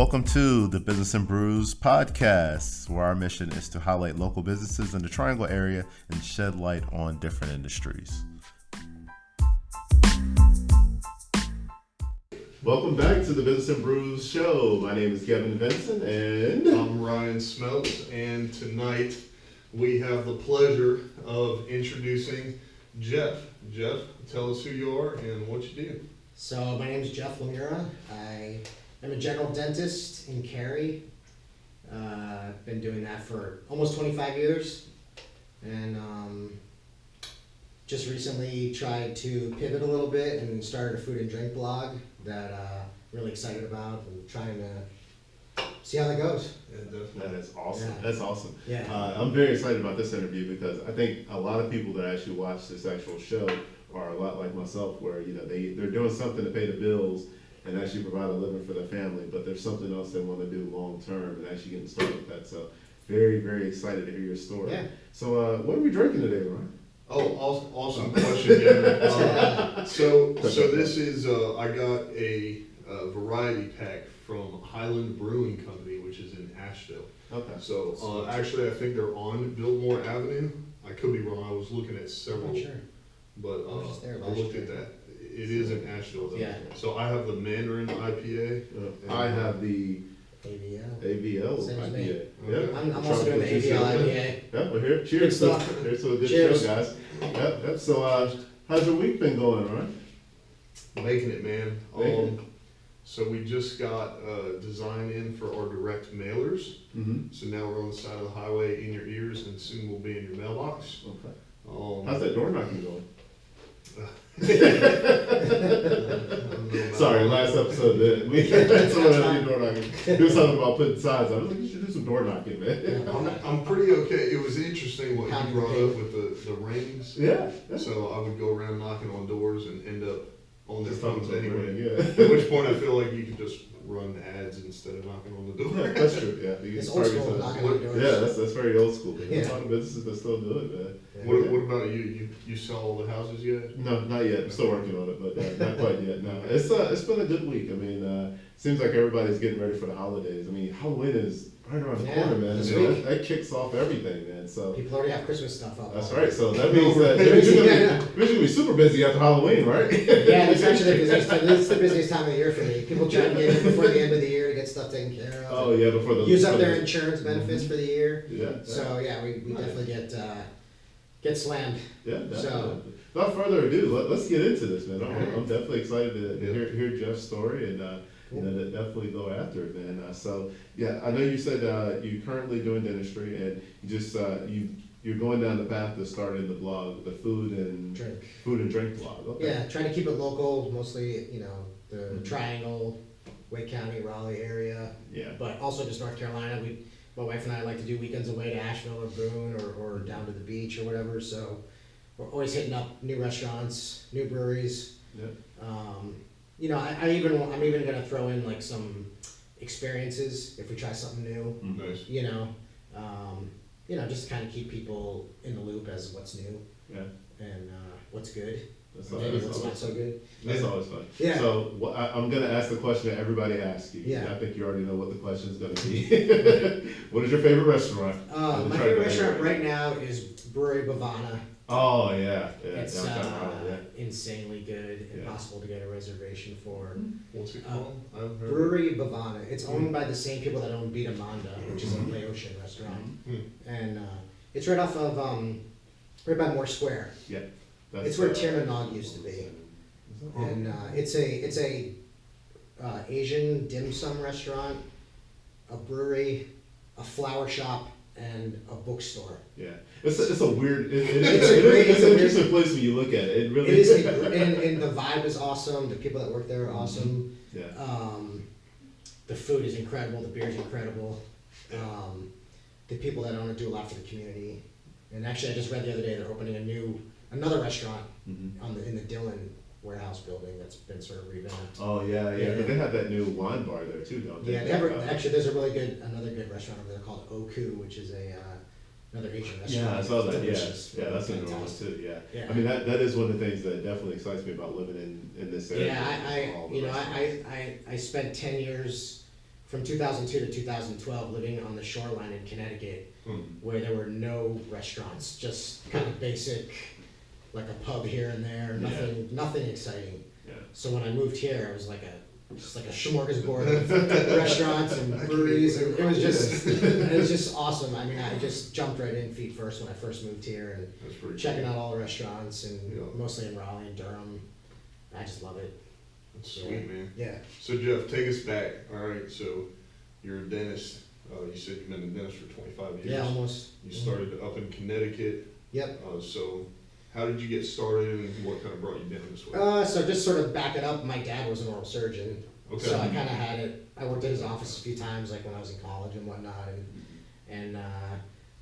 Welcome to the Business and Brews podcast, where our mission is to highlight local businesses in the Triangle area and shed light on different industries. Welcome back to the Business and Brews show. My name is Gevin Vincent, and I'm Ryan Smelts, and tonight we have the pleasure of introducing Jeff. Jeff, tell us who you are and what you do. So my name is Jeff Lamura. I'm a general dentist in Cary. I've been doing that for almost 25 years, and just recently tried to pivot a little bit and started a food and drink blog that I'm really excited about and trying to see how that goes. Yeah, definitely. that is awesome. Yeah. That's awesome. Yeah. I'm very excited about this interview because I think a lot of people that actually watch this actual show are a lot like myself, where they're doing something to pay the bills and actually provide a living for their family, but there's something else they want to do long term and actually getting started with that. So very, very excited to hear your story. Yeah. So what are we drinking today, Ryan? Oh, awesome question, Gavin. So this is, I got a variety pack from Highland Brewing Company, which is in Asheville. Okay. So actually, I think they're on Biltmore Avenue. I could be wrong. I was looking at several, I'm not sure. but I was just there I last looked year. at that. It is in Asheville, though. Yeah. So I have the Mandarin IPA. I have the AVL. AVL Same as me. IPA. Okay. Yeah. I'm also doing the AVL IPA. Yeah, well, here, Good cheers to stuff. here's to a good Cheers. show, guys. Yep. So, how's your week been going, Ryan? Making it, man. Making it. So we just got design in for our direct mailers. Mm-hmm. So now we're on the side of the highway in your ears, and soon we'll be in your mailbox. Okay. How's that door knocking going? Sorry, Sorry, last episode we had someone else door knocking. He was talking about putting signs. I was like, you should do some door knocking, man. I'm pretty okay. It was interesting what you brought up with the rings. Yeah. So I would go around knocking on doors and end up on their Just talking phones to a anyway. ring, yeah. At which point I feel like you could just run ads instead of knocking on the door. Yeah, that's true. Yeah, you It's can old target school some- knocking on doors. Yeah, that's very old school. There's Yeah. a lot of businesses that still do it, man. Yeah. What about you? You sell all the houses yet? No, not yet. I'm still working on it, but not quite yet. No, it's been a good week. I mean, seems like everybody's getting ready for the holidays. I mean, Halloween is right around the Yeah, corner, man. this I mean, week. that kicks off everything, man. So People already have Christmas stuff up. that's right. So that means that you're gonna be super busy after Halloween, right? Yeah, it's actually the busiest time. This is the busiest time of the year for me. People try to get in before the end of the year to get stuff taken care of. Oh yeah, before the Use up before their the- insurance benefits for the year. Yeah. So yeah, we definitely get slammed. Yeah. Definitely. So- Without further ado, let's get into this, man. All right. I'm definitely excited to Yeah. hear Jeff's story and to definitely go after it, man. So yeah, I know you said you're currently doing dentistry and you just you're going down the path to starting the blog, the food and drink blog. Okay. Yeah, trying to keep it local, mostly the Mhm. Triangle, Wake County, Raleigh area, Yeah. but also just North Carolina. My wife and I like to do weekends away to Asheville or Boone or down to the beach or whatever. So we're always hitting up new restaurants, new breweries. Yeah. I'm even gonna throw in like some experiences if we try something new. Nice. Just to kind of keep people in the loop as what's new Yeah. and what's good, That's maybe always, what's not so good. that's always fun. Yeah. So I'm going to ask the question that everybody asks you. Yeah. I think you already know what the question is going to be. What is your favorite restaurant? My favorite restaurant right now is Brewery Bavana. Oh yeah, It's downtown Raleigh, insanely good. Yeah. Impossible to get a reservation for. What's it called? I haven't heard of it. Brewery Bavana. It's owned by the same people that own Beat Amanda, which is a Laotian restaurant, Hmm. and it's right off of right by Moore Square. Yeah. It's where Tierna Nog used to be, and it's a Asian dim sum restaurant, a brewery, a flower shop, and a bookstore. Yeah, it's a weird. It's It's an a interesting place when you look at it. It really It is, and the vibe is awesome. The people that work there are awesome. Yeah. The food is incredible. The beer is incredible. The people that own it do a lot for the community. And actually, I just read the other day they're opening another restaurant Mhm. in the Dillon warehouse building that's been sort of revamped. Oh yeah. Yeah. But they have that new wine bar there too, don't they? Yeah, actually, there's another good restaurant over there called Oku, which is another Asian restaurant. Yeah, I saw that. Yeah, Delicious. yeah, that's a new one Fantastic. too. Yeah. Yeah. I mean that is one of the things that definitely excites me about living in this area. Yeah, All the restaurants. I spent 10 years from 2002 to 2012 living on the shoreline in Connecticut, where there were no restaurants, just kind of basic, like a pub here and there, nothing exciting. Yeah. So when I moved here, I was like just like a smorgasbord of restaurants and breweries, and it was just awesome. I mean, I just jumped right in feet first when I first moved here, and checking out all the restaurants, and mostly in Raleigh and Durham. I just love it. That's sweet, man. Yeah. So Jeff, take us back. All right, so you're a dentist. You said you've been a dentist for 25 years. Yeah, almost. You started up in Connecticut. Yep. So how did you get started, and what kind of brought you down this way? So just sort of back it up, my dad was an oral surgeon. Okay. So I kind of had it, I worked at his office a few times, like when I was in college and whatnot, and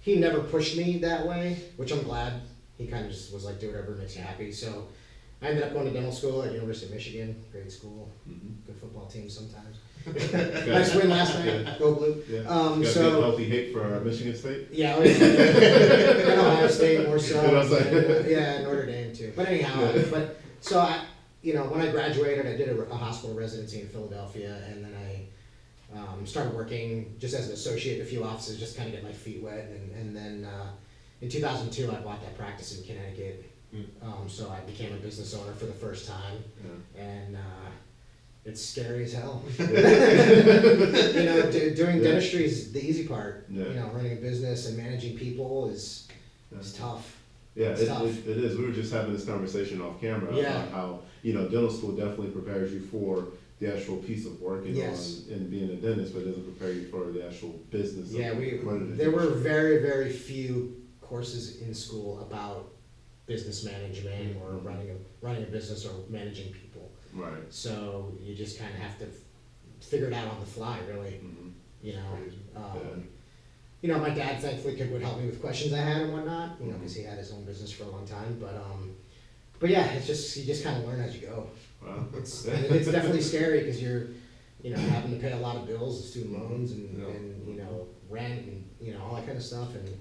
he never pushed me that way, which I'm glad. He kind of just was like, do whatever makes you happy. So I ended up going to dental school at University of Michigan, great school, good football team sometimes. Nice win last night, go blue. Yeah. Got a good healthy hate for Michigan State? Yeah, and Ohio State more so. You know what I'm saying? Yeah, Notre Dame too. But anyhow, so I, when I graduated, I did a hospital residency in Philadelphia, and then I started working just as an associate in a few offices, just kind of get my feet wet, and then in 2002 I bought that practice in Connecticut. So I became a business owner for the first time, and it's scary as hell. Doing dentistry is the easy part. Running a business and managing people is tough. Yeah, It's tough. it is. We were just having this conversation off camera about how, dental school definitely prepares you for the actual piece of working on and being a dentist, but doesn't prepare you for the actual business. Yeah, there were very, very few courses in school about business management or running a business or managing people. Right. So you just kind of have to figure it out on the fly, really. My dad thankfully would help me with questions I had and whatnot, because he had his own business for a long time. But yeah, you just kind of learn as you go. Wow. It's definitely scary because you're, having to pay a lot of bills, and student loans, and rent, and all that kind of stuff, and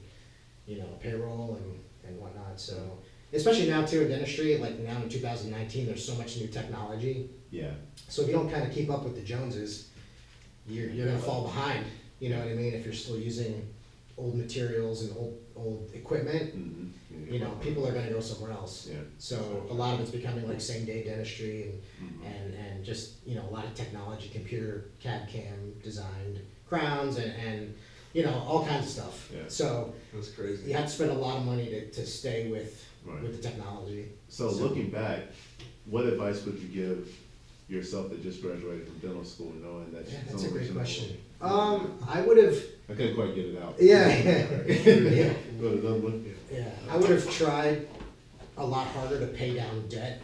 payroll and whatnot. So especially now too in dentistry, like now in 2019, there's so much new technology. Yeah. So if you don't kind of keep up with the Joneses, you're gonna fall behind. You know what I mean? If you're still using old materials and old equipment, people are gonna go somewhere else. Yeah. So a lot of it's becoming like same day dentistry and just a lot of technology, computer CAD CAM designed crowns and all kinds of stuff. Yeah. So that's crazy. You have to spend a lot of money to stay with the technology. So looking back, what advice would you give yourself that just graduated from dental school, knowing that? Yeah, that's a great question. I would have. I couldn't quite get it out. Yeah. Go to another one. Yeah, I would have tried a lot harder to pay down debt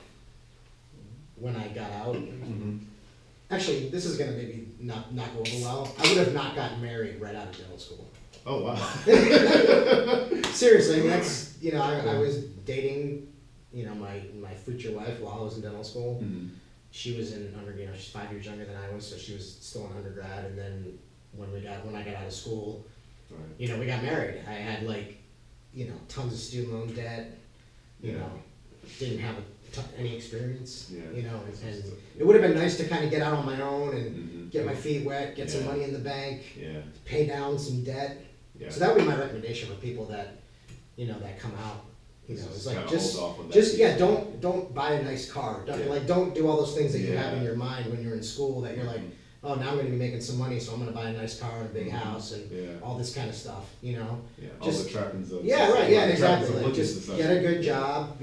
when I got out. Actually, this is gonna maybe not go over well. I would have not gotten married right out of dental school. Oh wow. Seriously, I mean, that's I was dating my future wife while I was in dental school. She was in she's 5 years younger than I was, so she was still an undergrad. And then when I got out of school, we got married. I had tons of student loan debt. Didn't have any experience. And it would have been nice to kind of get out on my own and get my feet wet, get some money in the bank, pay down some debt. So that would be my recommendation for people that that come out. It's like don't buy a nice car. Don't do all those things that you have in your mind when you're in school that you're like, oh, now I'm going to be making some money, so I'm going to buy a nice car and a big house and all this kind of stuff. All the trappings of exactly. Just get a good job,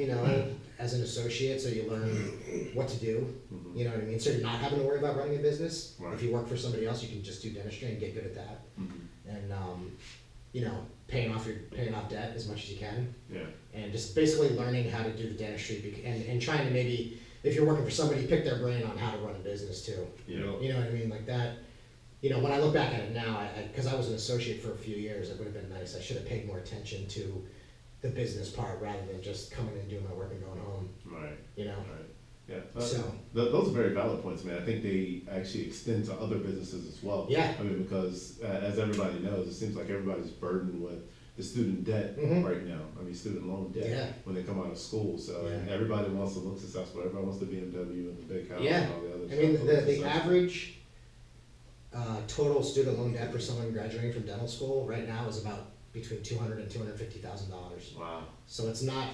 as an associate, so you learn what to do. You know what I mean? So you're not having to worry about running a business. If you work for somebody else, you can just do dentistry and get good at that. And paying off debt as much as you can. And just basically learning how to do the dentistry and trying to maybe, if you're working for somebody, pick their brain on how to run a business too. You know what I mean? Like that. When I look back at it now, because I was an associate for a few years, it would have been nice. I should have paid more attention to the business part rather than just coming in and doing my work and going home. Right. Right. Yeah. Those are very valid points, man. I think they actually extend to other businesses as well. Yeah. I mean, because as everybody knows, it seems like everybody's burdened with the student debt right now. I mean, student loan debt when they come out of school. So and everybody wants to look successful. Everybody wants the BMW and the big house and all the other stuff. I mean, the average total student loan debt for someone graduating from dental school right now is about between $200,000 and $250,000. Wow. So it's not,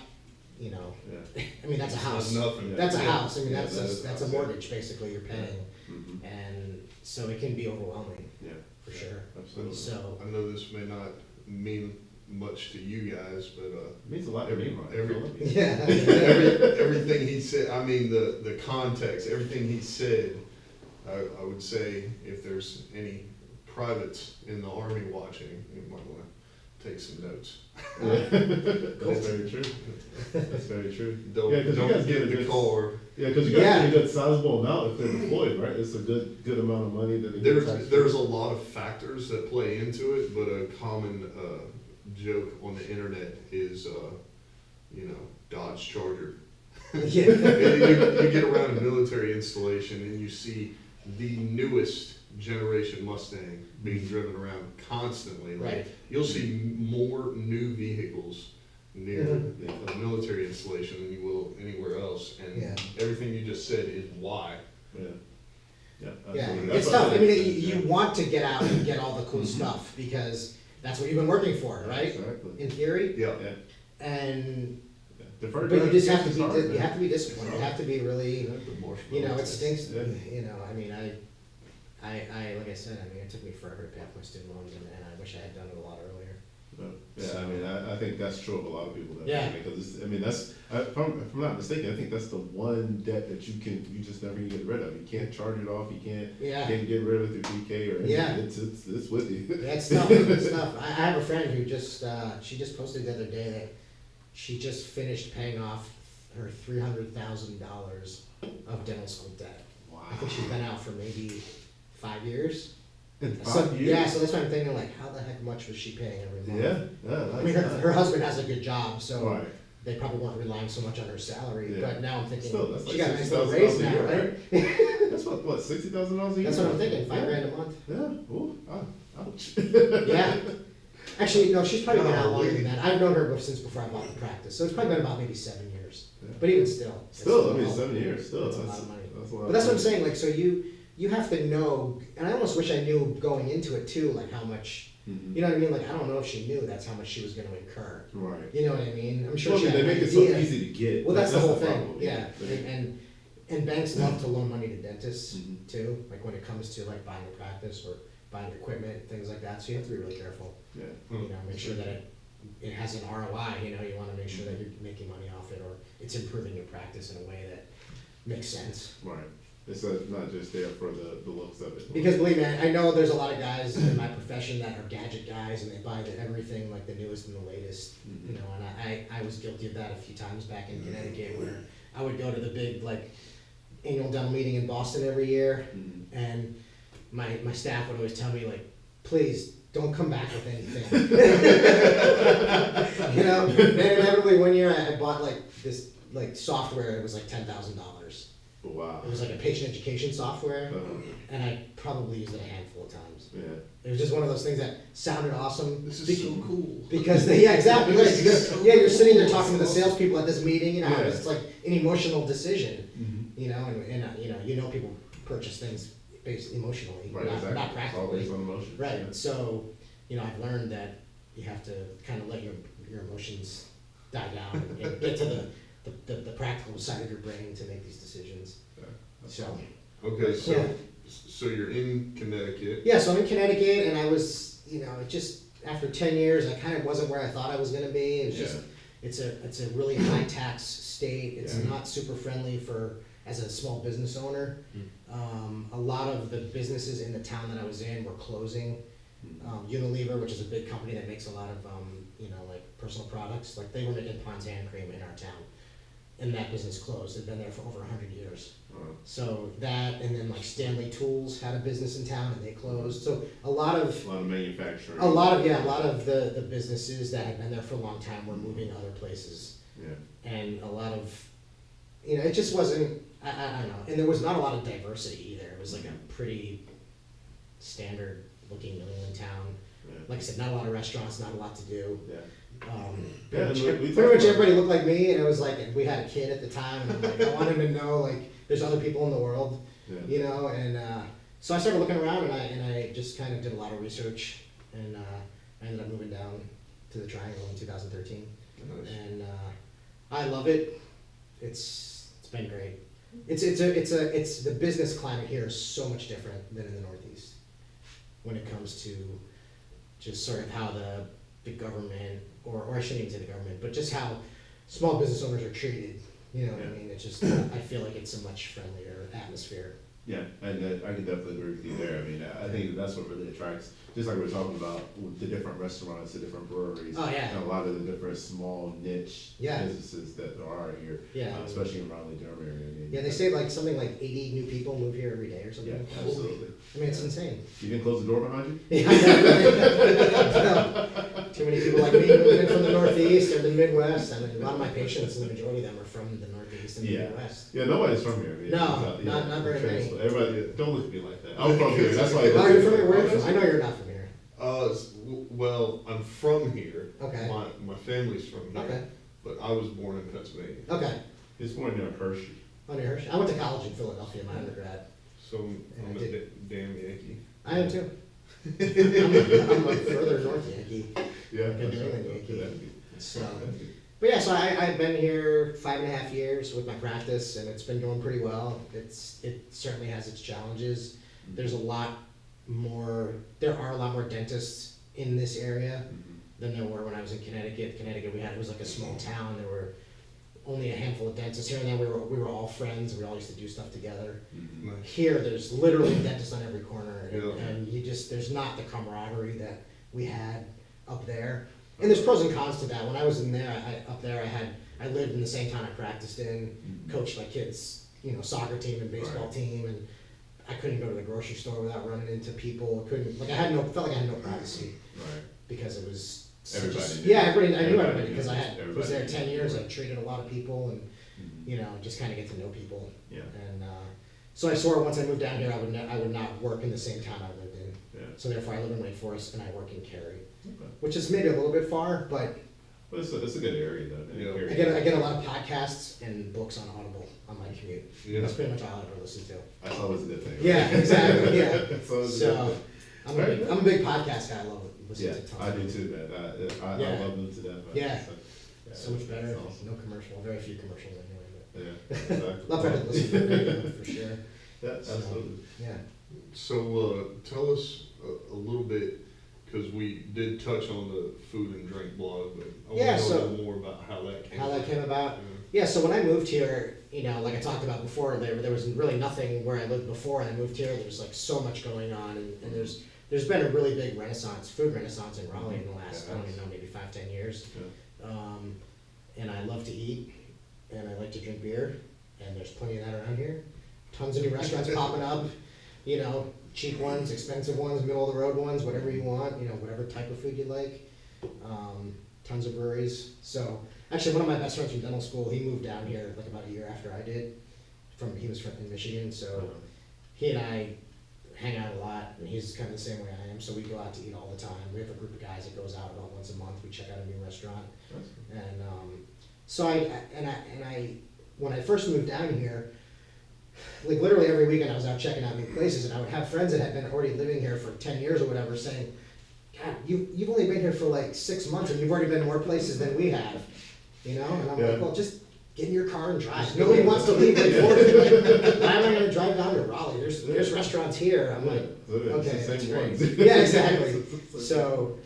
you know, Yeah. I mean, that's a house. Nothing. That's a house. I mean, Yeah, that's that is a house, yeah. mortgage basically you're paying, Mhm. and so it can be overwhelming Yeah. for sure. Absolutely. So I know this may not mean much to you guys, but It means a lot to me, Ron. yeah, everything he said, I mean, the context, everything he said, I would say if there's any privates in the Army watching, you might want to take some notes. That's very true. That's very true. Don't, Yeah, 'cause you don't guys get get the this- car. Yeah, because you guys Yeah. get a good sizable amount if they're deployed, right? It's a good amount of money that they get taxed There's a lot of factors that play into it, but a common joke on the internet is, Dodge Charger. yeah, You get around a military installation and you see the newest generation Mustang being driven around constantly. Like, right. you'll see more new vehicles near Mhm. a military installation than you will anywhere else. And Yeah. everything you just said is why. Yeah. Yeah. Yeah, absolutely. it's That's tough. what I mean, think. you want to get out and get all the cool stuff because that's what you've been working for, right? Exactly. In theory, Yeah. Yeah. And Yeah. Deferred but you just have to gratification's hard, be you man. have to be disciplined. You have to be really, you know, it It's stinks. Yeah. You know, I mean, I like I said, I mean, it took me forever to pay off my student loans, and I wish I had done it a lot earlier. Yeah, I mean, I think that's true of a lot of people. That Yeah. Because if I'm not mistaken, I think that's the one debt that you just never can get rid of. You can't charge it off. You can't get rid of it through DK or anything. Yeah. It's with you. Yeah, it's tough. It's tough. I have a friend who she just posted the other day that she just finished paying off her $300,000 of dental school debt. Wow. I think she's been out for maybe 5 years. In So, 5 years. yeah, so that's why I'm thinking, like, how the heck much was she paying every month? Yeah. I mean, her husband has a good job, so Right. they probably weren't relying so much on her salary. Yeah. But now I'm thinking, Still, that's she like got a nice little raise $60,000 a now, year, right? That's what $60,000 a year. That's what I'm thinking, Yeah. $5,000 a month. Yeah. Ooh. Ouch. Yeah. Actually, no, she's probably been out longer Golly. than that. I've known her since before I bought the practice, so it's probably been about maybe 7 years. Yeah. But even still. it's Still, I mean, a lot. 7 years. Still, That's a lot of money. That's a lot. But that's what I'm saying, like, so you have to know, and I almost wish I knew going into it too, like how much, Mhm. you know what I mean? Like, I don't know if she knew that's how much she was gonna incur. Right. You know what I mean? I'm sure Well, I she mean, had they an make it so idea. easy to get. Well, that's the whole thing, problem. yeah. And banks love to loan money to dentists Mhm. too, like when it comes to like buying a practice or buying equipment, things like that, so you have to be really careful. Yeah. You know, make sure that it has an ROI, you know, you wanna make sure that you're making money off it, or it's improving your practice in a way that makes sense. Right. It's not just there for the looks of it. Because believe me, I know there's a lot of guys in my profession that are gadget guys and they buy everything like the newest and the latest, you know, and I was guilty of that a few times back in Connecticut where I would go to the big like annual dental meeting in Boston every year, Mhm. and my staff would always tell me like, please don't come back with anything. You know, and inevitably one year I bought like this like software, it was like $10,000. Wow. It was like a patient education software, Uh, and I probably used it a handful of times. yeah. It was just one of those things that sounded awesome. This is so cool. Because yeah, exactly. Right. This is so Yeah, you're sitting there cool. talking to the salespeople at this meeting. You know, Yeah. it's like an emotional decision. Mhm. You know, and you know people purchase things based emotionally, Right. not, Exactly. not It's practically. always on emotion. Right. Yeah. So, you know, I've learned that you have to kind of let your emotions die down and get to the practical side of your brain to make these decisions. Yeah. That's So. awesome. Okay, Yeah. so you're in Connecticut. Yeah, so I'm in Connecticut, and I was, you know, it just after 10 years, I kind of wasn't where I thought I was going to be. It's just, it's a really high tax state. It's Yeah. not super friendly as a small business owner. A lot of the businesses in the town that I was in were closing. Unilever, which is a big company that makes a lot of, you know, like personal products, like they were making Pond's hand cream in our town, and that business closed. It'd been there for over 100 years. So that, and then like Stanley Tools had a business in town and they closed. So a lot of manufacturing. a lot of the businesses that had been there for a long time were moving other places. Yeah. And a lot of, you know, it just wasn't, I don't know. And there was not a lot of diversity either. It was like a pretty standard looking New England town. Yeah. Like I said, not a lot of restaurants, not a lot to do. Yeah. Pretty much, we pretty talked much about- everybody looked like me, and it was like, we had a kid at the time, and I'm like, I want him to know, like, there's other people in the world, Yeah. you know, and so I started looking around, and I just kind of did a lot of research, and I ended up moving down to the Triangle in 2013, Nice. and I love it. It's been great. It's the business climate here is so much different than in the Northeast when it comes to just sort of how the government, or I shouldn't even say the government, but just how small business owners are treated. You know what I mean? It's just, I feel like it's a much friendlier atmosphere. Yeah, and I can definitely agree with you there. I mean, I think that's what really attracts, just like we were talking about with the different restaurants, the different breweries. Oh, yeah. And a lot of the different small niche Yeah. businesses that there are here. Yeah. Especially in Raleigh-Durham area. I mean, Yeah, they say like something like 80 new people move here every day or something Yeah, like that. absolutely. I mean, it's insane. You didn't close the door behind you? Yeah, no. Too many people like me moving in from the Northeast or the Midwest. I mean, a lot of my patients, the majority of them are from the Northeast and the Midwest. Yeah, nobody's from here. I mean, No, it's not very many. Everybody, don't look at me like that. I'm from here, that's why. Oh, you're from here? Where are you from? I know you're not from here. Well, I'm from here. Okay. My family's from here. Okay. But I was born in Pennsylvania. Okay. It's more near Hershey. Oh, near Hershey. I went to college in Philadelphia, my undergrad. So I'm I a did. damn Yankee. I am too. I'm a further north Yankee. Yeah. Like a New England that's Yankee. right. So, but yeah, so I've been here 5.5 years with my practice, and it's been going pretty well. It certainly has its challenges. There are a lot more dentists in this area than there were when I was in Connecticut. Connecticut, it was like a small town. There were only a handful of dentists here, and then we were all friends. We all used to do stuff together. Nice. Here, there's literally a dentist on every corner, and, Yeah. and there's not the camaraderie that we had up there. And there's pros and cons to that. When I was in there, I lived in the same town I practiced in, coached my kids, soccer team and baseball Right. team, and I couldn't go to the grocery store without running into people. Felt like I had no privacy Right. because it was Everybody knew. yeah, I knew everybody Everybody because I knew. was there Everybody 10 knew. years. I treated a lot of people and Mhm. just kind of get to know people. Yeah. And so I swore once I moved down here, I would not work in the same town I lived in. Yeah. So therefore, I live in Lake Forest and I work in Cary, Okay. which is maybe a little bit far, but Well, it's a good area though. man. Yeah. Here. I get a lot of podcasts and books on Audible on my commute. Yeah. That's pretty much all I ever listen to. That's always a good thing. right? Yeah, exactly. Yeah. It's always a good So thing. I'm a big podcast guy. I love listening Yeah, to tons I of do them. too, man. I Yeah. love them to death. man. Yeah. So, So much better. that's awesome. No commercial. Very few commercials anyway. But Yeah, exactly. a lot better to listen to the radio for sure. Yeah, So, absolutely. Yeah. So tell us a little bit, because we did touch on the food and drink blog, but I Yeah, want to know so- a little more about how that came How that about. came about. Yeah. Yeah, so when I moved here, like I talked about before, there was really nothing where I lived before, and I moved here. There was like so much going on, and there's been a really big food renaissance in Raleigh in the last, I don't even know, maybe 5-10 years. Yeah. And I love to eat, and I like to drink beer, and there's plenty of that around here. Tons of new restaurants popping up, cheap ones, expensive ones, middle of the road ones, whatever you want, whatever type of food you like. Tons of breweries. So actually, one of my best friends from dental school, he moved down here like about a year after I did. He was from in Michigan, so he and I hang out a lot, and he's kind of the same way I am. So we go out to eat all the time. We have a group of guys that goes out about once a month. We check out a new restaurant, That's cool. and so when I first moved down here, like literally every weekend I was out checking out new places, and I would have friends that had been already living here for 10 years or whatever saying, God, you've only been here for like 6 months and you've already been more places than we have, And I'm Yeah. like, well, just get in your car and drive. Nobody wants to leave Lake Forest. Like, why am I gonna drive down to Raleigh? There's restaurants here. I'm like, okay, It's the that's same great. ones. Yeah, exactly. So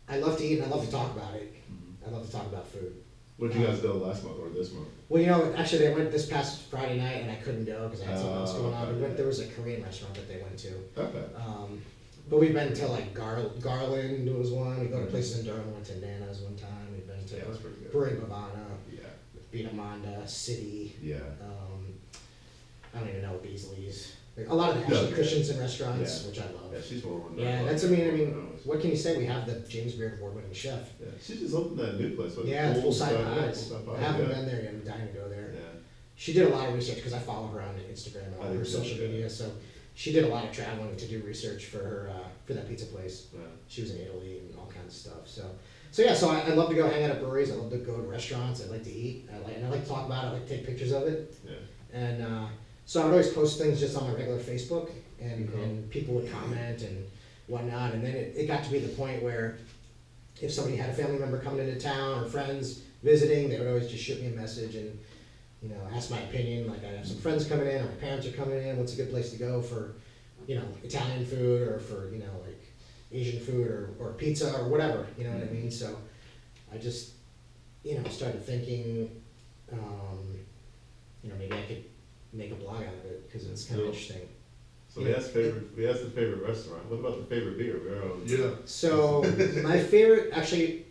I love to eat and I love to talk about it. I love to talk about food. What'd you guys do last month or this month? Well, actually, they went this past Friday night, and I couldn't go because I had something else going on. Okay. There was a Korean restaurant that they went to. Okay. But we've been to like Garland was one. We go to places in Durham. We went to Nana's one time. We've been to Yeah, that's pretty good. Brewery Bavana, Yeah. Beatamanda, City. Yeah. I don't even know Beasley's. Like, a lot of the Ashley Yeah. Christensen restaurants, Yeah. which I love. Yeah, she's one. Yeah, that's. I mean, what can you say? We have the James Beard Award-winning chef. Yeah, she just opened that new place. What, Yeah, full side yeah, pies. full-side I pies, haven't yeah. been there yet. I'm dying to go there. Yeah. She did a lot of research because I follow her on Instagram and I all do her too, social yeah. media. So she did a lot of traveling to do research for her for that pizza place. Yeah. She was in Italy and all kinds of stuff. So yeah. So I love to go hang out at breweries. I love to go to restaurants. I like to eat. I like to talk about it. I like to take pictures of it. Yeah. And So I would always post things just on my regular Facebook, and, Okay. and people would comment and whatnot, and then it got to be the point where if somebody had a family member coming into town or friends visiting, they would always just shoot me a message and, you know, ask my opinion. Like, I have some friends coming in, or my parents are coming in, what's a good place to go for, you know, Italian food, or for, you know, like Asian food, or pizza, or whatever, you know what I mean? So I just, you know, started thinking, you know, maybe I could make a blog out of it, because it's kind of Cool. interesting. So we asked the favorite restaurant. What about the favorite beer? Yeah. So my favorite, actually,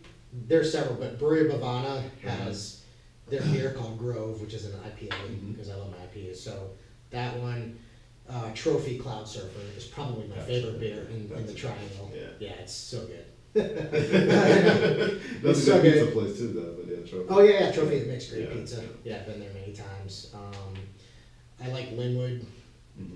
there's several, but Brewery Bavana has their beer called Grove, which is an IPA, because I love my IPAs. So that one, Trophy Cloud Surfer is probably my favorite beer in the Triangle. Yeah. It's so good. That's It's a so good pizza good. place too, though. But yeah, Trophy. Oh yeah, Trophy makes great Yeah. pizza. Yeah, I've been there many times. I like Linwood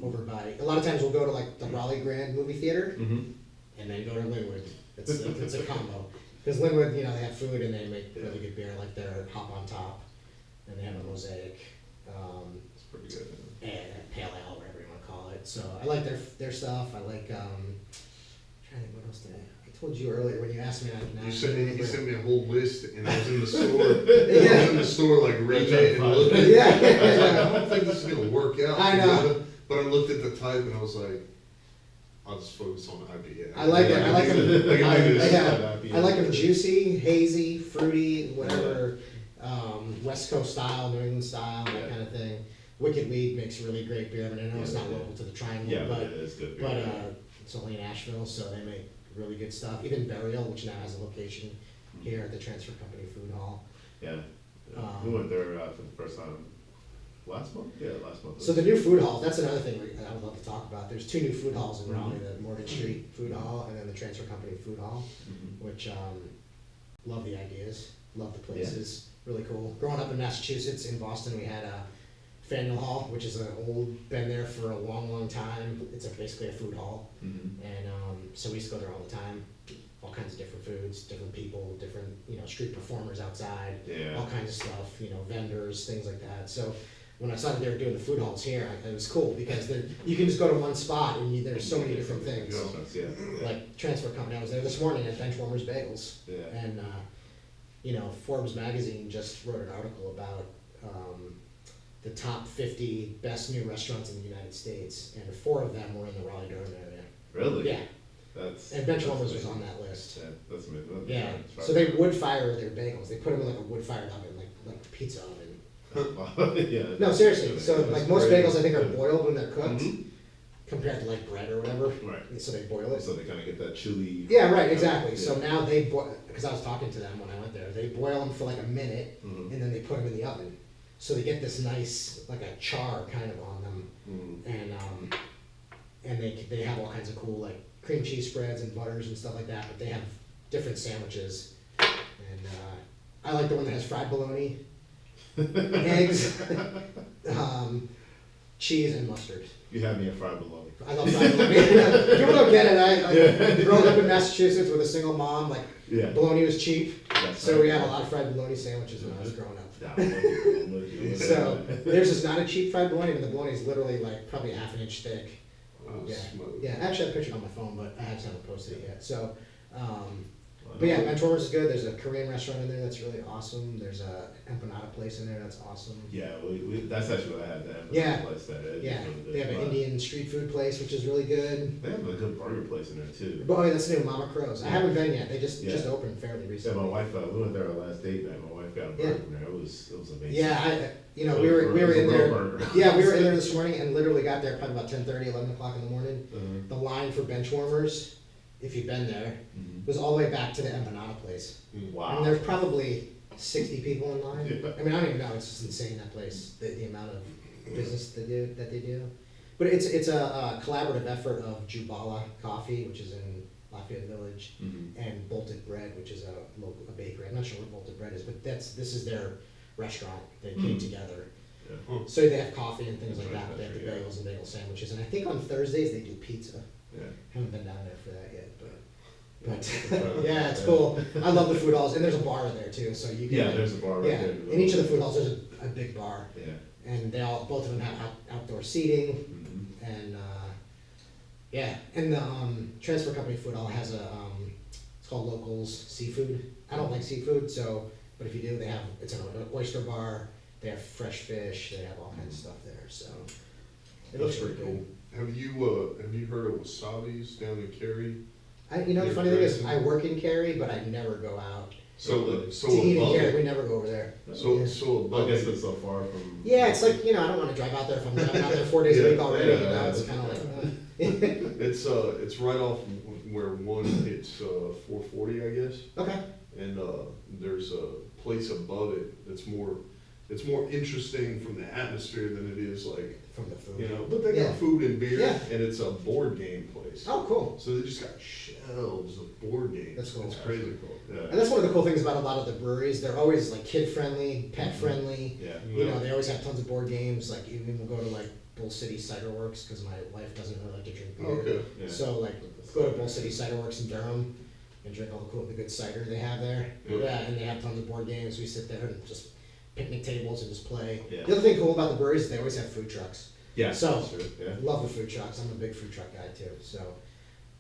over by. A lot of times we'll go to like the Raleigh Grand movie theater, Mm-hmm. and then go to Linwood. It's a combo. Because Linwood, you know, they have food and they make really good beer, like their Hop on Top, and they have a Mosaic, It's pretty good. and Pale Ale, whatever you want to call it. So I like their stuff. I like, I'm trying to think, what else did I told you earlier when you asked me. You sent me a whole list, and I was in the store. I was in the store like reading it and looking. I was like, I don't think this is gonna work out. I know. But I looked at the type and I was like, I'll just focus on IPA. I like it. I like them. I can do this. I like them juicy, hazy, fruity, whatever, West Coast style, New England style, that kind of thing. Wicked Weed makes really great beer. I mean, I know it's not local to the Triangle, Yeah, but it is good beer. it's only in Asheville, so they make really good stuff. Even Burial, which now has a location here at the Transfer Company Food Hall. Yeah. We went there for the first time last month. Yeah, last month. So the new food halls, that's another thing I would love to talk about. There's two new food halls in Raleigh, the Morgan Street Food Hall and then the Transfer Company Food Hall, which, love the ideas, love the places, really cool. Growing up in Massachusetts, in Boston, we had Faneuil Hall, which is been there for a long, long time. It's basically a food hall. Mm-hmm. And so we used to go there all the time. All kinds of different foods, different people, different, you know, street performers outside, Yeah. all kinds of stuff, you know, vendors, things like that. So when I saw that they were doing the food halls here, it was cool because you can just go to one spot and there's so many different things. Yeah. Like Transfer Company, I was there this morning at Benchwarmers Bagels. Yeah. And, you know, Forbes magazine just wrote an article about the top 50 best new restaurants in the United States, and 4 of them were in the Raleigh-Durham area. Really? Yeah. That's. And Benchwarmers was on that list. Yeah, that's amazing. Yeah, so they wood fire their bagels. They put them in like a wood fired oven, like a pizza oven. Yeah. No, seriously. So That's like most great. bagels, I think are boiled when they're cooked, Mhm. compared to like bread or whatever. Right. So they boil it. So they kind of get that chewy. Yeah, right, exactly. So Yeah. now they boil, because I was talking to them when I went there. They boil them for like a minute, Mhm. and then they put them in the oven. So they get this nice like a char kind of on them, Mhm. and they have all kinds of cool like cream cheese spreads and butters and stuff like that. But they have different sandwiches, and I like the one that has fried bologna, eggs, cheese, and mustard. You had me at fried bologna. I love fried bologna. People don't get it. I grew up in Massachusetts with a single mom. Like Yeah. bologna was cheap, That's so right. we had a lot of fried bologna sandwiches when I was growing up. Yeah, I'm with you, I'm with you. So theirs is not a cheap fried bologna, but the bologna is literally like probably half an inch thick. Yeah, yeah. Actually, I pictured it on my phone, but I just haven't posted it yet. So, but yeah, Benchwarmers is good. There's a Korean restaurant in there that's really awesome. There's a empanada place in there that's awesome. Yeah, that's actually what I had. That Yeah. place that is Yeah, really good. they have an Indian street food place, which is really good. They have a good burger place in there too. But, oh, yeah, that's new, Mama Crow's. I Yeah. haven't been yet. They just Yeah. opened fairly Yeah, recently. my wife. We went there our last date night. My wife got a burger from there. It was amazing. Yeah, we It were was a in real there. burger. Yeah, we were in there this morning and literally got there probably about 10:30, 11 o'clock in the morning. Uh-huh. The line for Benchwarmers, if you've been there, Mhm. was all the way back to the empanada place. Wow. I mean, there's probably 60 people in line. Yeah. I mean, I don't even know. It's just insane, that place, the amount of business that they do. But it's a collaborative effort of Jubala Coffee, which is in Lafayette Village, Mhm. and Bolted Bread, which is a bakery. I'm not sure what Bolted Bread is, but this is their restaurant. They came together. Yeah. So they have coffee and things like that. But they have the bagels and bagel sandwiches. And I think on Thursdays they do pizza. Yeah. Haven't been down there for that yet, but yeah, it's cool. I love the food halls, and there's a bar there too, so you can. Yeah, there's a bar right Yeah, there. in each of the food halls, there's a big bar. Yeah. And both of them have outdoor seating, Mm-hmm. and yeah, and the transfer company food all has it's called Locals Seafood. I don't like seafood, but if you do, it's an oyster bar. They have fresh fish. They have all kinds of stuff there. So it looks pretty cool. Have you heard of Wasabi's down in Cary? The funny thing is, I work in Cary, but I never go out So to eat in above Cary. it, We never go over there. so I above guess it, it's so far from. Yeah, it's like, I don't want to drive out there if I'm driving out there 4 days a week already. Yeah, It's kind of like, it's right off where one hits 440, I guess. okay. And there's a place above it that's more interesting from the atmosphere than it is like, From the food. but they Yeah. got food and beer, Yeah. and it's a board game place. Oh, cool. So they just got shelves of board games. That's cool. It's crazy. Yeah. And that's one of the cool things about a lot of the breweries. They're always like kid friendly, pet friendly. Yeah. They always have tons of board games. Like even we'll go to like Bull City Cider Works because my wife doesn't really like to drink beer. Okay. Yeah. So like go to Bull City Cider Works in Durham and drink all the good cider they have there. Yeah. And they have tons of board games. We sit there and just picnic tables and just play. Yeah. The other thing cool about the breweries is they always have food trucks. Yeah. So- that's true. Yeah. Love the food trucks. I'm a big food truck guy too. So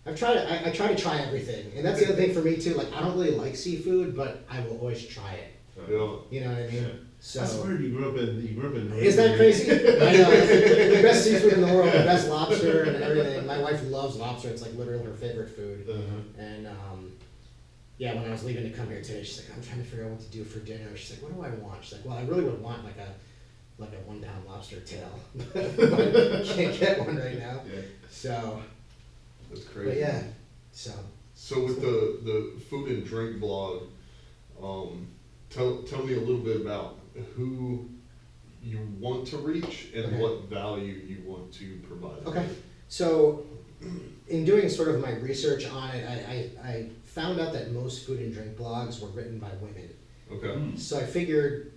I try to try everything. And that's the other thing for me too. Like I don't really like seafood, but I will always try it. Yeah. You know what I mean? Yeah. So I swear you grew up in. isn't that crazy? I know. It's the best seafood in the world, the best lobster and everything. My wife loves lobster. It's like literally her favorite food. Uh-huh. And yeah, when I was leaving to come here today, she's like, I'm trying to figure out what to do for dinner. She's like, what do I want? She's like, well, I really would want like a 1 pound lobster tail, but can't get one right now. Yeah. So, That's crazy. but yeah, so. So with the food and drink blog, tell me a little bit about who you want to reach and Okay. what value you want to provide. Okay, so in doing sort of my research on it, I found out that most food and drink blogs were written by women. Okay. So I figured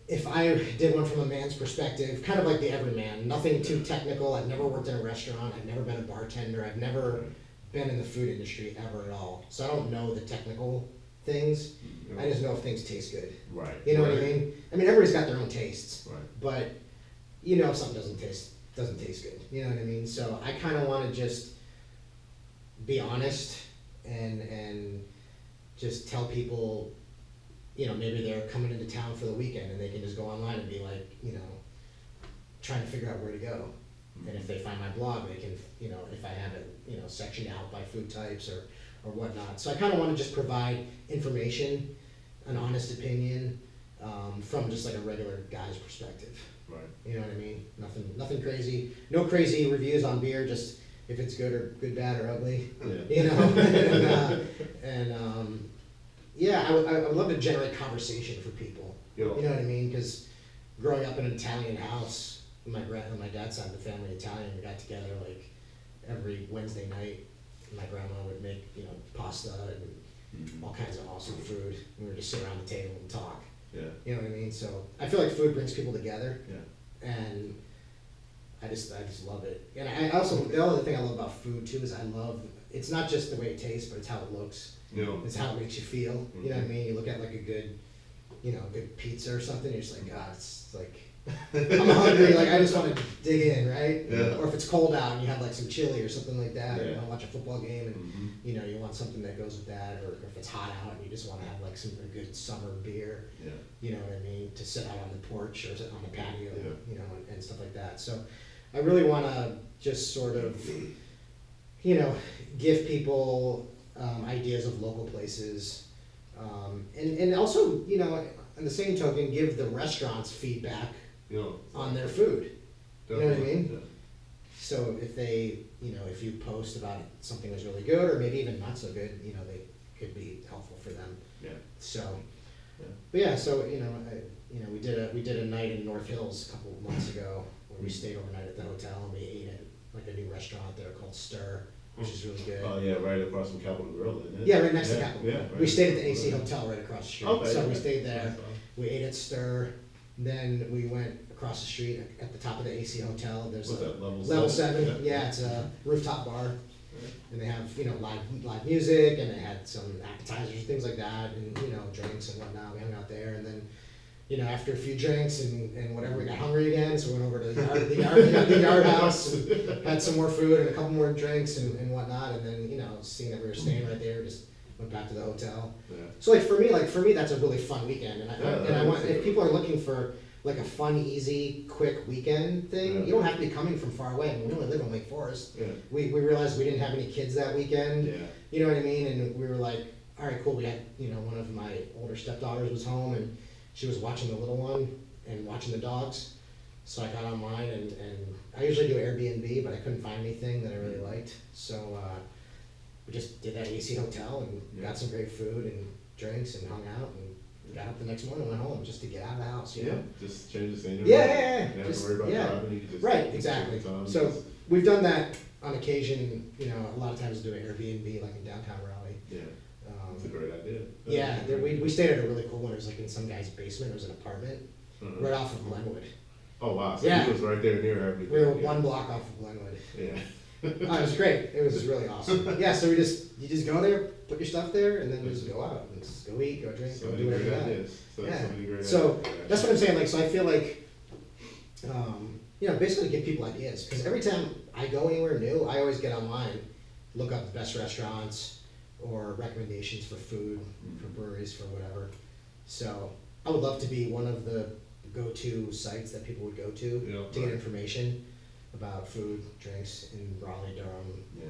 if I did one from a man's perspective, kind of like the everyman, nothing too technical. I've never worked in a restaurant. I've never been a bartender. I've never been in the food industry ever at all. So I don't know the technical things. I just know if things taste good. Right. You know what I Right. mean? I mean, everybody's got their own tastes. Right. But if something doesn't taste good. You know what I mean? So I kind of want to just be honest and just tell people, maybe they're coming into town for the weekend and they can just go online and be like, trying to figure out where to go. And if they find my blog, they can, if I have it, sectioned out by food types or whatnot. So I kind of want to just provide information, an honest opinion, from just like a regular guy's perspective. Right. You know what I mean? Nothing crazy. No crazy reviews on beer, just if it's good, bad, or ugly. Yeah. Yeah, I would love to generate conversation for people. Yeah. You know what I mean? Because growing up in an Italian house, my dad's side of the family Italian, we got together like every Wednesday night. My grandma would make pasta and all kinds of awesome food. We would just sit around the table and talk. Yeah. You know what I mean? So I feel like food brings people together, Yeah. and I just love it. And I also, the other thing I love about food too is it's not just the way it tastes, but it's how it looks. It's how it makes you feel. You know what I mean? You look at like a good pizza or something, you're just like, God, it's like, I'm hungry, like I just want to dig in, right? Yeah. Or if it's cold out and you have like some chili or something like that, or you Yeah. want to watch a football game and Mm-hmm. you want something that goes with that, or if it's hot out and you just want to have like a good summer beer, Yeah. you know what I mean, to sit out on the porch or sit on the patio, Yeah. and stuff like that. So I really want to just sort of, give people ideas of local places, and also, on the same token, give the restaurants feedback on their food. You know what I mean? Yeah. So if they, if you post about something was really good, or maybe even not so good, they could be helpful for them. Yeah. So, Yeah. but yeah, so we did a night in North Hills a couple of months ago where we stayed overnight at the hotel and we ate at like a new restaurant there called Stir, which is really good. Oh yeah, right across from Capitol Grill, isn't it? Yeah, right next to Yeah, Capitol. yeah, right. We stayed at the AC Hotel right across the street. Okay, So we okay. stayed there. We ate at Stir. Then we went across the street at the top of the AC Hotel. There's What's a that, level level seven? seven. Yeah, it's a rooftop bar. And they have, you know, live music, and they had some appetizers, things like that, and, you know, drinks and whatnot. We hung out there, and then, you know, after a few drinks and whatever, we got hungry again, so we went over to the yard house, and had some more food and a couple more drinks and whatnot, and then, you know, seeing that we were staying right there, just went back to the hotel. Yeah. So like for me, that's a really fun weekend, and I want, if people are looking for like a fun, easy, quick weekend thing, Yeah. you don't have to be coming from far away. I mean, we only live in Lake Forest. Yeah. We realized we didn't have any kids that weekend. Yeah. You know what I mean? And we were like, all right, cool. We had, you know, one of my older stepdaughters was home, and she was watching the little one and watching the dogs. So I got online, and I usually do Airbnb, but I couldn't find anything that I really liked. So we just did that AC hotel and got some great food and drinks and hung out and got up the next morning and went home just to get out of the house, you know? Just change the scenery. Yeah. You don't have Just, to worry about yeah. driving. You can just Right, take exactly. your time, So just- we've done that on occasion, you know, a lot of times do an Airbnb like in downtown Raleigh. yeah, it's a great idea. Yeah, we stayed at a really cool one. It was like in some guy's basement. It was an apartment Mhm. right off of Glenwood. Oh wow, so Yeah. he was right there near everything. We were yeah. one block off of Glenwood. Yeah. It was great. It was really awesome. Yeah, so you just go there, put your stuff there, and then just go out and just go eat, go drink, So go many do whatever great you want. ideas. So Yeah. many great So ideas. that's what I'm saying. Like, so I feel like, you know, basically give people ideas, because every time I go anywhere new, I always get online, look up the best restaurants or recommendations for food, for breweries, for whatever. So I would love to be one of the go-to sites that people would go to Yeah, to get right. information about food, drinks in Raleigh, Durham. Yeah.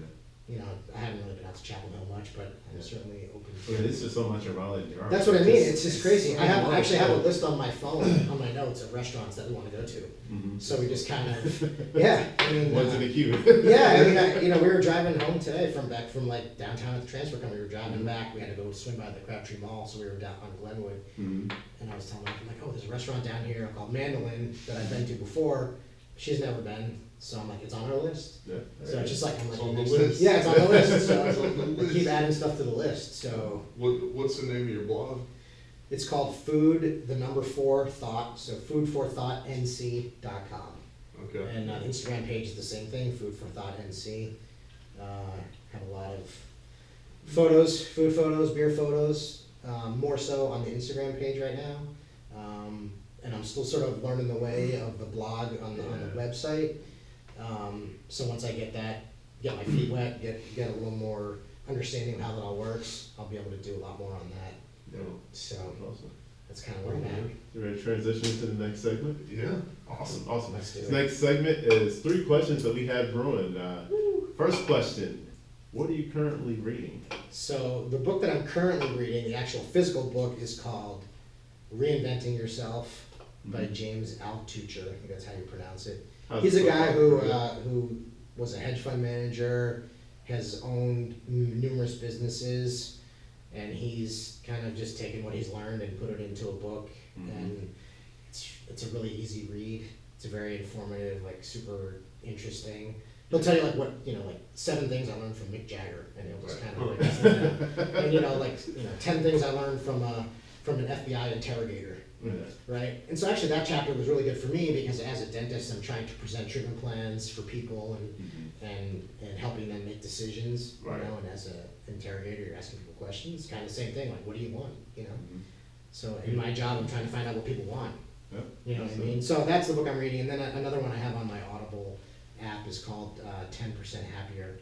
You know, I haven't really been out to Chapel Hill much, but I'm Yeah. certainly open Yeah, to. this is so much around it. That's what I mean. It's just crazy. I so actually have a much. list on my phone, on my notes of restaurants that we want to go to. Mhm. So we just kind of, yeah. I mean, Went to the queue. yeah. I mean, you know, we were driving home today from like downtown at the transfer company. We were driving back. We had to go swing by the Crabtree Mall, so we were down on Glenwood. Mhm. And I was telling her, I'm like, oh, there's a restaurant down here called Mandolin that I've been to before. She's never been, so I'm like, it's on our list. Yeah. So it's just like, I'm like, It's on the next- list. yeah, it's on the list. It's So on the I keep list. adding stuff to the list. So What's the name of your blog? it's called Food, the number 4 Thought. So foodforthoughtnc.com. Okay. And the Instagram page is the same thing, Food for Thought NC. Have a lot of photos, food photos, beer photos, more so on the Instagram page right now. And I'm still sort of learning the way of the blog on the website. So once I get that, get my feet wet, get a little more understanding of how that all works, I'll be able to do a lot more on that. Yeah. So Awesome. that's kind of where I'm at. You ready to transition to the next segment? Yeah. Awesome. Let's do This it. next segment is 3 questions that we have brewing. First question, what are you currently reading? So the book that I'm currently reading, the actual physical book, is called Reinventing Yourself by James Altucher. I think that's how you pronounce it. How's He's it a so guy far? who was a hedge fund manager, has owned numerous businesses, and he's kind of just taken what he's learned and put it into a book. Mhm. And it's a really easy read. It's a very informative, like super interesting. He'll tell you like what, you know, like 7 things I learned from Mick Jagger, and he'll just kind of like, and you know, like, you know, 10 things I learned from an FBI interrogator. Yeah. Right, and so actually that chapter was really good for me because as a dentist, I'm trying to present treatment plans for people and helping them make decisions, you Right. know, and as an interrogator, you're asking people questions, it's kind of the same thing, like, what do you want, you know? Mhm. So in my job, I'm trying to find out what people want, Yep. you know what I mean? So that's the book I'm reading, and then another one I have on my Audible app is called 10% Happier,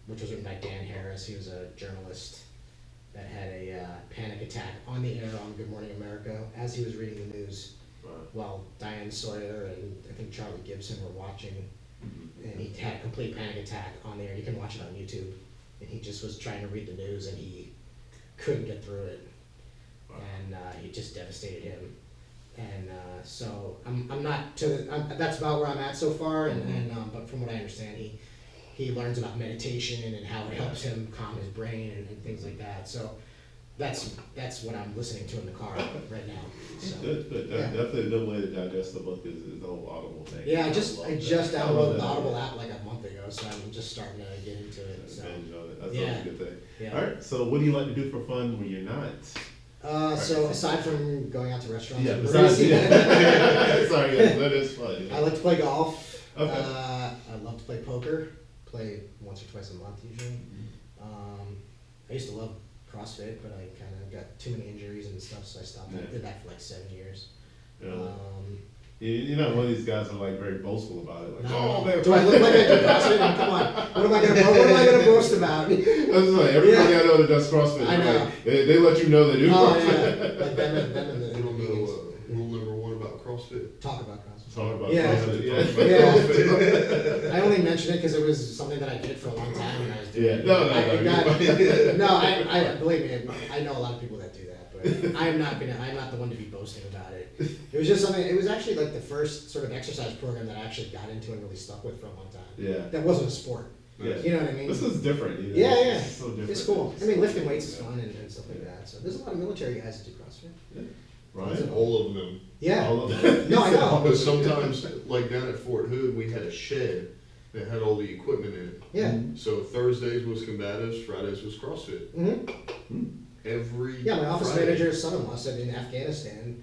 which was written by Dan Harris. He was a journalist that had a panic attack on the air on Good Morning America as he was reading the news Right. while Diane Sawyer and I think Charlie Gibson were watching, Mhm. and he had a complete panic attack on the air. You can watch it on YouTube, and he just was trying to read the news and he couldn't get through it, Wow. and it just devastated him. And so I'm not to the, that's about where I'm at so far, and but from what I understand, he learns about meditation and how it helps him calm his brain and things like that. So that's what I'm listening to in the car right now. So Good. Yeah. Definitely a good way to digest the book is the whole Audible thing. yeah, I just love that. downloaded love the that. Audible app like a month ago, so I'm just starting to get into it. So Binge on it. That's Yeah. always a good thing. yeah. All right. So, what do you like to do for fun when you're not? So aside from going out to restaurants, and Besides, breweries, yeah. Sorry, guys, that is fun. I like to play golf. Okay. I love to play poker. play once or twice a month usually. I used to love CrossFit, but I kind of got too many injuries and stuff, so I stopped. Yeah. I did that for like 7 years. Yeah. You're not one of these guys that are like very boastful about it. Like, No. oh man, Do I look like I do CrossFit? I mean, come on. What am I gonna boast about? That's like everybody I know that does CrossFit. I know. Like, they let you know they do Oh CrossFit. yeah, like them and You the don't know meetings. rule number one about CrossFit? Talk about CrossFit. Talk about Yeah. CrossFit. Yeah. I only mentioned it because it was something that I did for a long time and I was doing. Yeah. No, I believe me. I know a lot of people that do that, but I'm not the one to be boasting about it. It was just something. It was actually like the first sort of exercise program that I actually got into and really stuck with for a long time. Yeah. That wasn't a sport. Yeah. You know what I mean? This is different. You know? Yeah, yeah. It's so different. It's cool. I mean, lifting weights is fun and stuff like that. So there's a lot of military guys that do CrossFit. Right. All of them. Yeah. All of it. No, I know. Because sometimes, like down at Fort Hood, we had a shed that had all the equipment in it. Yeah. So Thursdays was combatives, Fridays was CrossFit. Mm-hmm. Every Yeah, my office Friday. manager's son-in-law said in Afghanistan,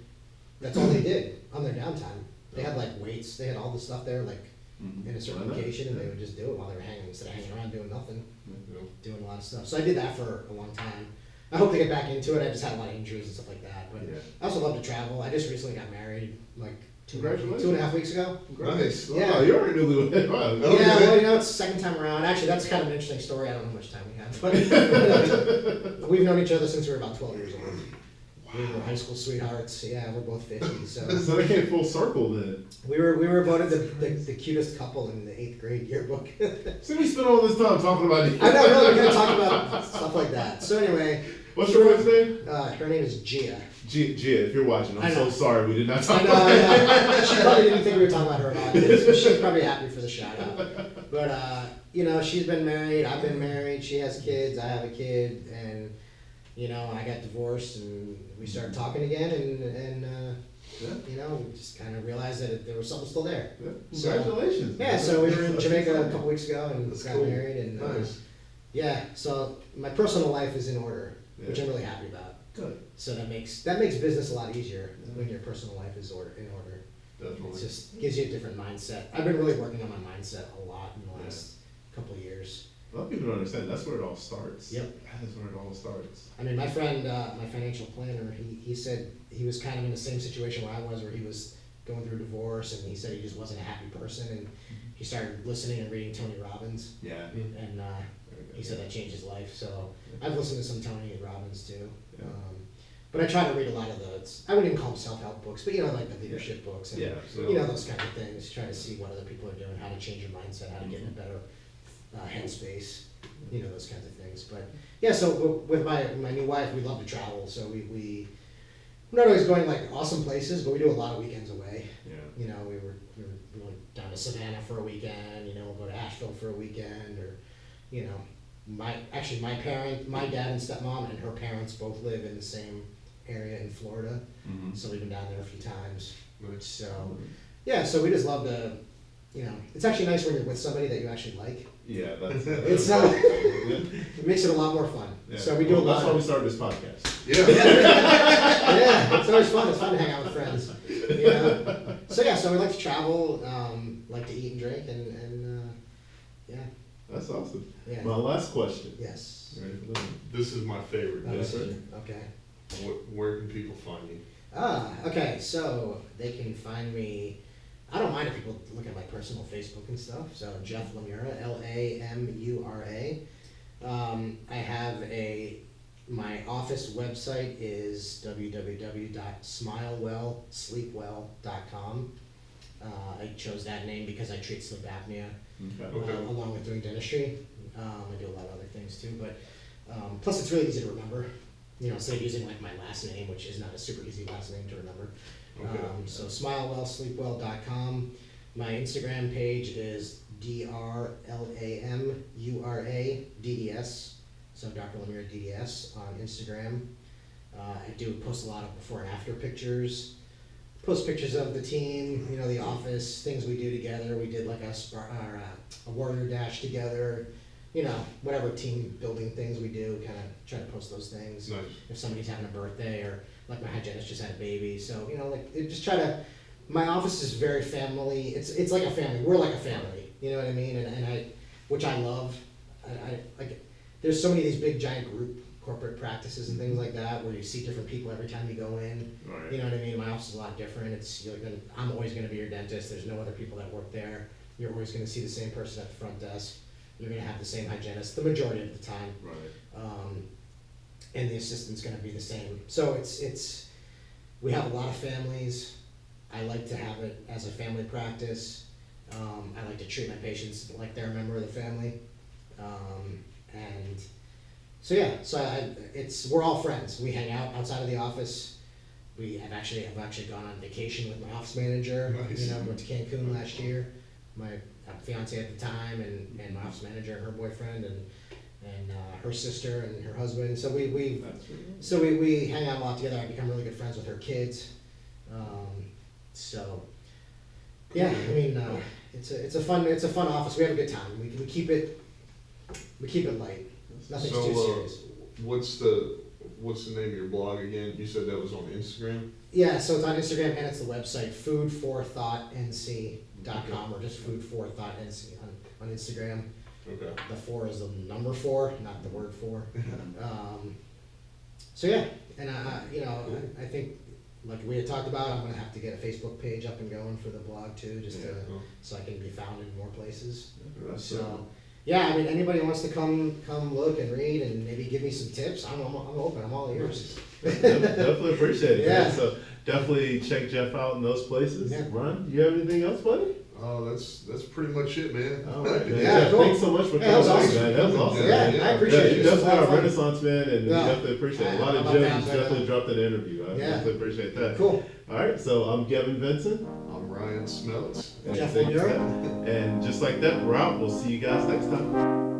that's all they did on their downtime. They had like weights, they had all the stuff there, like in a certain location, and they would just do it while they were hanging, instead of hanging around doing nothing, You know, doing a lot of stuff. So I did that for a long time. I hope to get back into it. I just had a lot of injuries and stuff like that. But Yeah. I also love to travel. I just recently got married, like Congratulations. 2.5 weeks ago. Nice. Yeah. Oh, you're already newlywed. Wow. Oh, Yeah, yeah. well, you know, it's the second time around. Actually, that's kind of an interesting story. I don't know how much time we have, but we've known each other since we were about 12 years old. We were high school sweethearts. Yeah, we're both 50, so So they came full circle then. we were voted the cutest couple in the 8th grade yearbook. So we spent all this time talking about you. I know, really, we're gonna talk about stuff like that. So anyway, What's your wife's name? her name is Gia. Gia, if you're watching, I I'm know. so sorry we did not I talk know, about I know. She probably didn't think we were talking about her about it, so she's probably happy for the shout out. But you know, she's been married, I've been married, she has kids, I have a kid, and you know, I got divorced and we started talking again, and Yeah. you know, we just kind of realized that there was something still there. Yeah. So- Congratulations. Yeah, so we were in Jamaica a couple weeks ago and That's got cool. married, and Nice. yeah, so my personal life is in order, which Yeah. I'm really happy about. Good. So that makes business a lot easier when your personal life is in order. It Definitely. just gives you a different mindset. I've been really working on my mindset a lot in the last couple of years. A lot of people don't understand. That's where it all starts. Yep. That is where it all starts. I mean, my friend, my financial planner, he said he was kind of in the same situation where I was, where he was going through a divorce, and he said he just wasn't a happy person, and he started listening and reading Tony Robbins, Yeah. and he said that changed his life. So I've listened to some Tony Robbins too. Yeah. But I try to read a lot of those. I wouldn't even call them self-help books, but you know, like the leadership books and Yeah. you know, those kind of things. Try to see what other people are doing, how to change your mindset, how to get in a better headspace. You know, those kinds of things. But yeah, so with my new wife, we love to travel. So we're not always going like awesome places, but we do a lot of weekends away. Yeah. You know, we went down to Savannah for a weekend. You know, we'll go to Asheville for a weekend, or you know, my dad and stepmom and her parents both live in the same area in Florida, Mm-hmm. so we've been down there a few times. Nice. So yeah, so we just love to, you know, it's actually nice when you're with somebody that you actually like. Yeah, that's It's yeah. it makes it a lot more fun. Yeah. So we do Well, a lot. that's why we started this podcast. Yeah. Yeah, it's always fun. It's fun to hang out with friends. You know? So yeah, so we like to travel, like to eat and drink, and yeah, That's awesome. yeah. My last question. Yes. You ready for this one? This is my favorite. Yes, sir. Okay. Where can people find you? Okay, so they can find me, I don't mind if people look at my personal Facebook and stuff, so Jeff Lamura, Lamura. I have my office website is www.smilewellsleepwell.com. I chose that name because I treat sleep apnea, Okay. along with doing dentistry. I do a lot of other things too, but plus it's really easy to remember. You know, instead of using like my last name, which is not a super easy last name to remember. Okay. So smilewellsleepwell.com. My Instagram page is DrLamuraDDS. So Dr. Lamura DDS on Instagram. I do post a lot of before and after pictures. Post pictures of the team, you know, the office, things we do together. We did like a warrior dash together. You know, whatever team building things we do, kind of try to post those things. Nice. If somebody's having a birthday, or like my hygienist just had a baby, so you know, like just try to. My office is very family. It's like a family. We're like a family. You know what I mean? And which I love. I like, there's so many of these big giant group corporate practices and things like that where you see different people every time you go in. Right. You know what I mean? My office is a lot different. I'm always gonna be your dentist. There's no other people that work there. You're always gonna see the same person at the front desk. You're gonna have the same hygienist the majority of the time. Right. And the assistant's gonna be the same. So we have a lot of families. I like to have it as a family practice. I like to treat my patients like they're a member of the family. And so yeah, we're all friends. We hang out outside of the office. I've actually gone on vacation with my office manager. Nice. You know, we went to Cancun last year. My fiance at the time, and my office manager and her boyfriend, and her sister and her husband. So we hang out a lot together. I become really good friends with her kids. So yeah, I mean, it's a fun office. We have a good time. We keep it light. Nothing's too serious. What's the name of your blog again? You said that was on Instagram? Yeah, so it's on Instagram and it's the website foodforthoughtnc.com or just foodforthoughtnc on Instagram. Okay. The 4 is the number 4, not the word 4. So yeah, and I think like we had talked about, I'm gonna have to get a Facebook page up and going for the blog too, so I can be found in more places. So yeah, I mean, anybody wants to come look and read and maybe give me some tips, I'm open, I'm all ears. Definitely appreciate it. Yeah. Man. So definitely check Jeff out in those places. Yeah. Ron, you have anything else, buddy? Oh, that's pretty much it, man. All right, man. Yeah, Jeff, cool. thanks so much for Yeah, that was coming on, awesome. man. That was awesome. Yeah, I appreciate it. You're This was definitely a lot our of fun. Renaissance man, and we Yeah. definitely appreciate it. A lot I'm of a gems fan, you but, definitely dropped in the interview. I Yeah. definitely appreciate that. Cool. All right, so I'm Gevin Vincent. I'm Ryan Smeltz. And Jeff thank you. Lamura. And just like that, we're out. We'll see you guys next time.